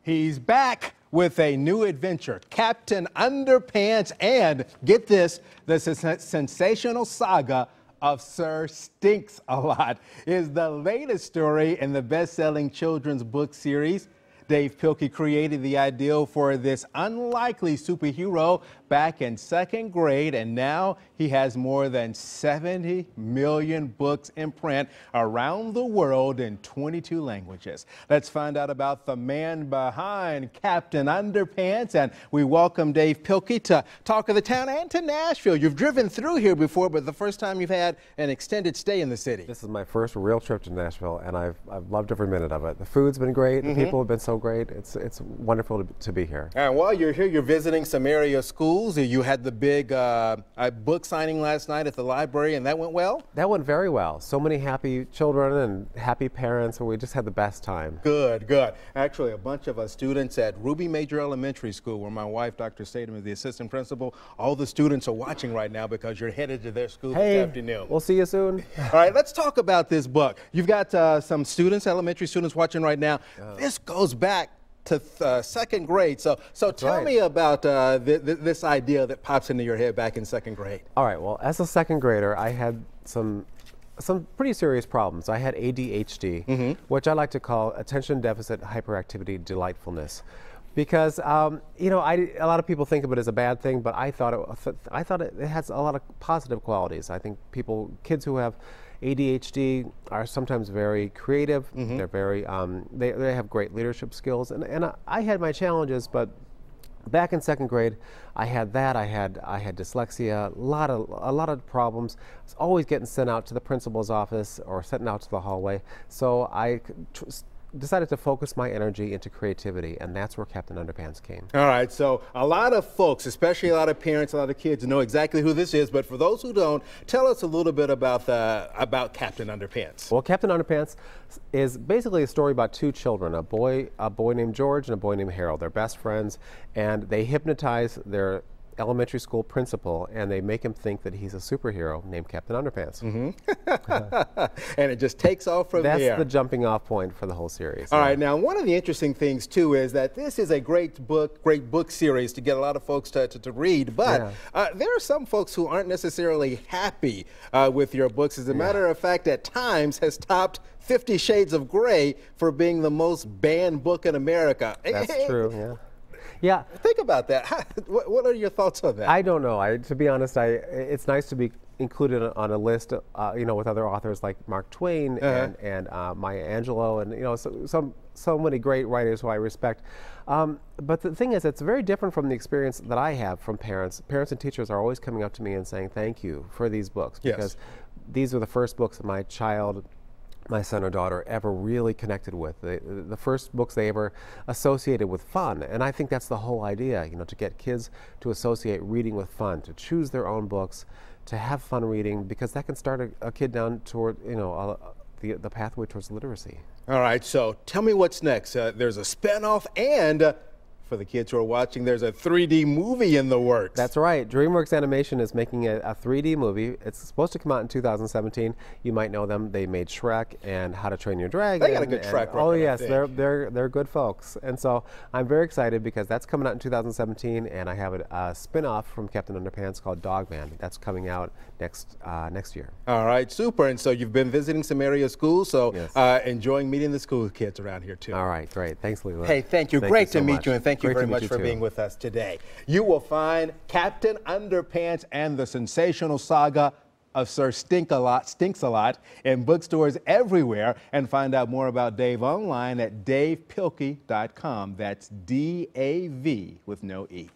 He's back with a new adventure, Captain Underpants, and get this, the sensational saga of Sir Stinks-A-Lot is the latest story in the best-selling children's book series. Dav Pilkey created the ideal for this unlikely superhero back in second grade, and now he has more than 70 million books in print around the world in 22 languages. Let's find out about the man behind Captain Underpants, and we welcome Dav Pilkey to Talk of the Town and to Nashville. You've driven through here before, but the first time you've had an extended stay in the city. This is my first real trip to Nashville, and I've loved every minute of it. The food's been great. The people have been so great. It's wonderful to be here. And while you're here, you're visiting some area schools. You had the big book signing last night at the library, and that went well? That went very well. So many happy children and happy parents, and we just had the best time. Good, good. Actually, a bunch of us students at Ruby Major Elementary School, where my wife, Dr. Statham, is the assistant principal. All the students are watching right now because you're headed to their school this afternoon. We'll see you soon. All right, let's talk about this book. You've got some students, elementary students, watching right now. This goes back to second grade. So tell me about this idea that pops into your head back in second grade. All right, well, as a second grader, I had some pretty serious problems. I had ADHD, which I like to call attention deficit hyperactivity delightfulness. Because you know, a lot of people think of it as a bad thing, but I thought it has a lot of positive qualities. I think kids who have ADHD are sometimes very creative. They're very they have great leadership skills, and I had my challenges, but back in second grade, I had that. I had dyslexia, a lot of problems. I was always getting sent out to the principal's office or sent out to the hallway. So I decided to focus my energy into creativity, and that's where Captain Underpants came. All right, so a lot of folks, especially a lot of parents, a lot of kids know exactly who this is, but for those who don't, tell us a little bit about Captain Underpants. Well, Captain Underpants is basically a story about two children, a boy named George and a boy named Harold. They're best friends, and they hypnotize their elementary school principal, and they make him think that he's a superhero named Captain Underpants. And it just takes off from there. That's the jumping off point for the whole series. All right, now one of the interesting things too is that this is a great book series to get a lot of folks to read, but there are some folks who aren't necessarily happy with your books. As a matter of fact, at times has topped 50 Shades of Grey for being the most banned book in America. That's true, yeah. Yeah. Think about that. What are your thoughts on that? I don't know. To be honest, it's nice to be included on a list, you know, with other authors like Mark Twain and Maya Angelou, and you know, so many great writers who I respect. But the thing is, it's very different from the experience that I have from parents. Parents and teachers are always coming up to me and saying thank you for these books, because these were the first books that my son or daughter ever really connected with, the first books they ever associated with fun. And I think that's the whole idea, you know, to get kids to associate reading with fun, to choose their own books, to have fun reading, because that can start a kid down toward, you know, the pathway towards literacy. All right, so tell me what's next. There's a spinoff, and for the kids who are watching, there's a 3D movie in the works. That's right. DreamWorks Animation is making a 3D movie. It's supposed to come out in 2017. You might know them. They made Shrek and How to Train Your Dragon. They got a good track record. Oh yes, they're good folks. And so I'm very excited because that's coming out in 2017, and I have a spin-off from Captain Underpants called Dog Man. That's coming out next year. All right, super. And so you've been visiting some area schools, so enjoying meeting the school kids around here too. All right, great. Thanks, Leila. Hey, thank you. Great to meet you, and thank you very much for being with us today. You will find Captain Underpants and the sensational saga of Sir Stinks-A-Lot in bookstores everywhere, and find out more about Dav online at davpilkey.com. That's D-A-V with no E.